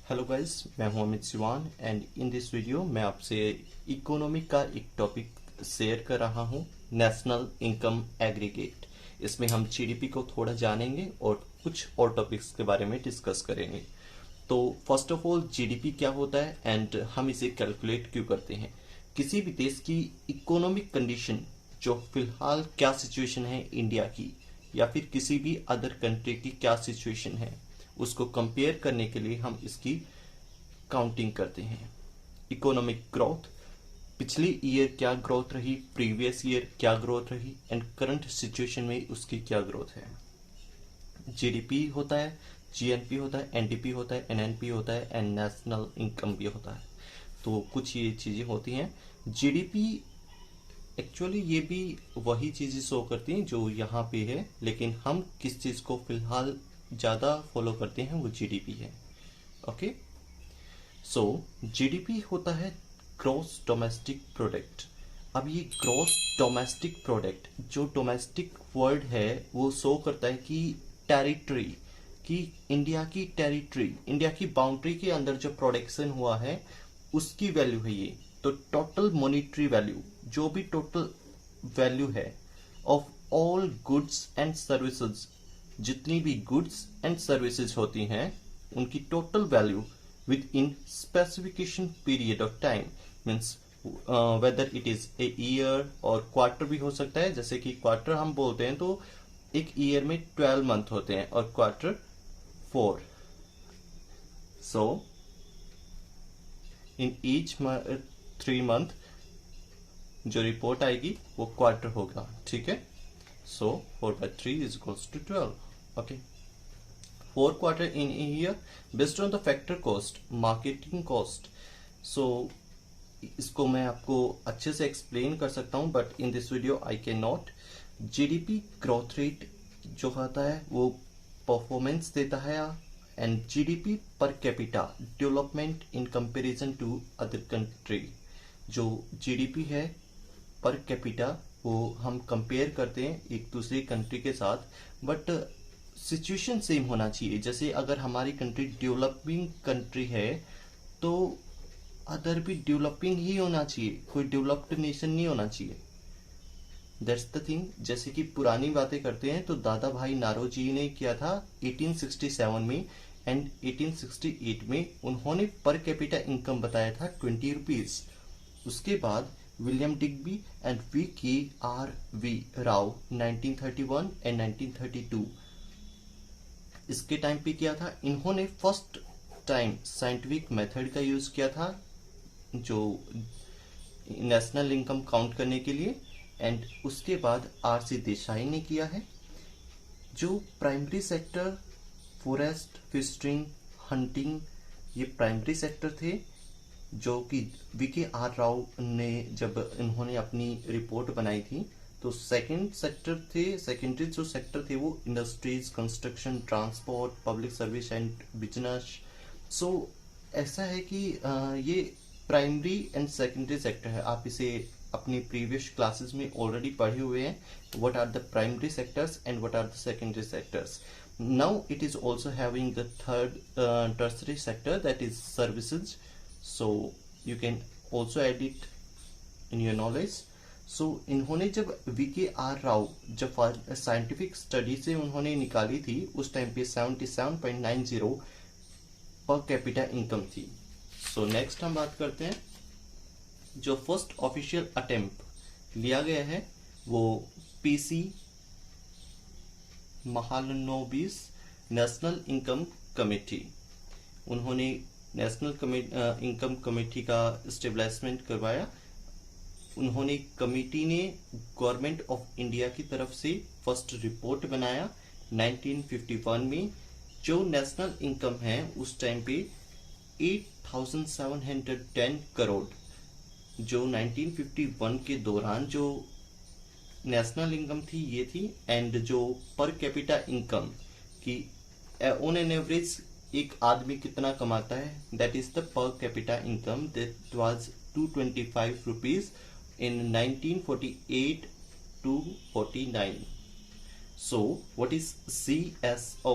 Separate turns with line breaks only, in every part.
Hello guys, मैं हूं Amit Siwan and in this video मैं आपसे इकोनॉमी का एक टॉपिक शेयर कर रहा हूं, नेशनल इनकम एग्रीगेट। इसमें हम जीडीपी को थोड़ा जानेंगे और कुछ और टॉपिक्स के बारे में डिस्कस करेंगे। तो फर्स्ट ऑफ ऑल जीडीपी क्या होता है एंड हम इसे कैलकुलेट क्यों करते हैं। किसी भी देश की इकोनॉमिक कंडीशन, जो फिलहाल क्या सिचुएशन है इंडिया की या फिर किसी भी अदर कंट्री की क्या सिचुएशन है, उसको कंपेयर करने के लिए हम इसकी काउंटिंग करते हैं। इकोनॉमिक ग्रोथ, पिछली ईयर क्या ग्रोथ रही, प्रीवियस ईयर क्या ग्रोथ रही एंड करंट सिचुएशन में उसकी क्या ग्रोथ है। जीडीपी होता है, जीएनपी होता है, एनडीपी होता है, एनएनपी होता है एंड नेशनल इनकम भी होता है। तो कुछ ये चीजें होती हैं। जीडीपी एक्चुअली ये भी वही चीजें शो करती हैं जो यहाँ पे है, लेकिन हम किस चीज को फिलहाल ज्यादा फॉलो करते हैं वो जीडीपी है। ओके, सो जीडीपी होता है ग्रॉस डोमेस्टिक प्रोडक्ट। अब ये ग्रॉस डोमेस्टिक प्रोडक्ट, जो डोमेस्टिक वर्ड है वो शो करता है कि टेरिटरी कि इंडिया की टेरिटरी, इंडिया की बाउंड्री के अंदर जो प्रोडक्शन हुआ है उसकी वैल्यू है ये। तो टोटल मॉनिटरी वैल्यू, जो भी टोटल वैल्यू है of all goods and services, जितनी भी गुड्स एंड सर्विसेज होती हैं उनकी total value with in specification period of time, means whether it is a year और क्वार्टर भी हो सकता है। जैसे कि क्वार्टर हम बोलते हैं तो एक ईयर में 12 मंथ होते हैं और quarter 4। So in each 3 month जो रिपोर्ट आएगी वो क्वार्टर होगा, ठीक है। So 4/3 is equals to 12। Okay, 4 quarter in a year based on the factor cost, marketing cost. So इसको मैं आपको अच्छे से एक्सप्लेन कर सकता हूँ but in this video I can not. GDP growth rate जो आता है वो परफॉर्मेंस देता है and GDP per capita development in comparison to other country. जो जीडीपी है पर कैपिटा वो हम कंपेयर करते हैं एक दूसरी कंट्री के साथ, बट सिचुएशन सेम होना चाहिए। जैसे अगर हमारी कंट्री डेवलपिंग कंट्री है तो अदर भी डेवलपिंग ही होना चाहिए, कोई डेवलप्ड नेशन नहीं होना चाहिए। That's the thing. जैसे कि पुरानी बातें करते हैं तो दादा भाई नारोजी ने किया था 1867 में एंड 1868 में उन्होंने पर कैपिटा इनकम बताया था 20 रुपीज। उसके बाद William Digby and V Rao 1931 and 1932 इसके टाइम पे किया था। इन्होंने फर्स्ट टाइम साइंटिफिक मेथड का यूज किया था जो नेशनल इनकम काउंट करने के लिए, एंड उसके बाद आरसी देसाई ने किया है। जो प्राइमरी सेक्टर, फॉरेस्ट, फिशरिंग, हंटिंग, ये प्राइमरी सेक्टर थे जो कि वीके आर राव ने जब इन्होंने अपनी रिपोर्ट बनाई थी। तो सेकंड सेक्टर थे, सेकेंडरी जो सेक्टर थे वो industries, construction, transport, public service and business. So ऐसा है कि ये प्राइमरी एंड सेकेंडरी सेक्टर है। आप इसे अपनी प्रीवियस क्लासेस में ऑलरेडी पढ़े हुए हैं, what are the primary sectors and what are the secondary sectors. Now it is also having the third tertiary sector, that is services. So you can also add it in your knowledge. So इन्होंने जब VK are Rao जब scientific study से उन्होंने निकाली थी उस time पे 77.90 per capita income थी। सो नेक्स्ट हम बात करते हैं जो फर्स्ट ऑफिशियल अटेम्प्ट लिया गया है वो PC Mahalanobis national income committee. उन्होंने नेशनल इनकम कमेटी का स्टेब्लिशमेंट करवाया। उन्होंने कमेटी ने गवर्नमेंट ऑफ इंडिया की तरफ से फर्स्ट रिपोर्ट बनाया 1951 में। जो नेशनल इनकम है उस टाइम पे 8,710 करोड़, जो 1951 के दौरान जो नेशनल इनकम थी ये थी। एंड जो पर कैपिटा इनकम की ऑन एन एवरेज एक आदमी कितना कमाता है, that is the per capita income, that was 225 rupees in 1948 to 49. So what is CSO?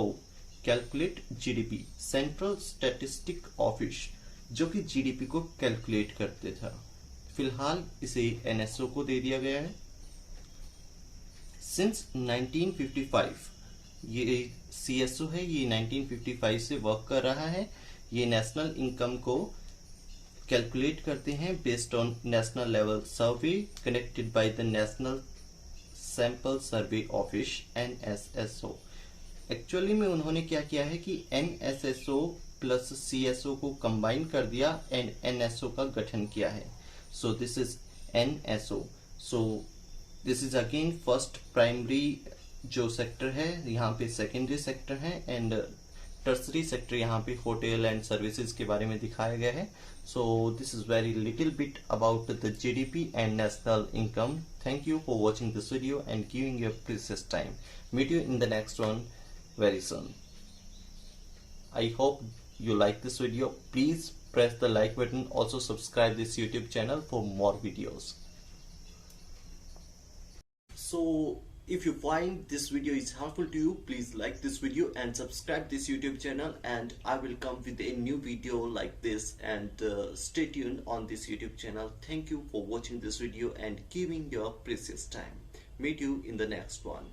Calculate GDP, central statistic office, जो कि जीडीपी को कैलकुलेट करते था। फिलहाल इसे एनएसओ को दे दिया गया है। सिंस 1955 ये सीएसओ है, ये 1955 से वर्क कर रहा है। ये नेशनल इनकम को कैलकुलेट करते हैं based on national level survey conducted by the national sample survey office NSSO. Actually में उन्होंने क्या किया है कि एनएसएसओ प्लस सीएसओ को कंबाइन कर दिया एंड एनएसओ का गठन किया है। So this is NSO. So this is again first primary जो सेक्टर है, यहाँ पे सेकेंडरी सेक्टर है एंड टर्सरी सेक्टर यहाँ पे होटल एंड सर्विसेज के बारे में दिखाया गया है। So this is very little bit about the GDP and national income. Thank you for watching this video and giving your precious time. Meet you in the next one very soon. I hope you like this video. Please press the like button. Also subscribe this YouTube channel for more videos. So if you find this video is helpful to you, please like this video and subscribe this YouTube channel, and I will come with a new video like this, and stay tuned on this YouTube channel. Thank you for watching this video and giving your precious time. Meet you in the next one.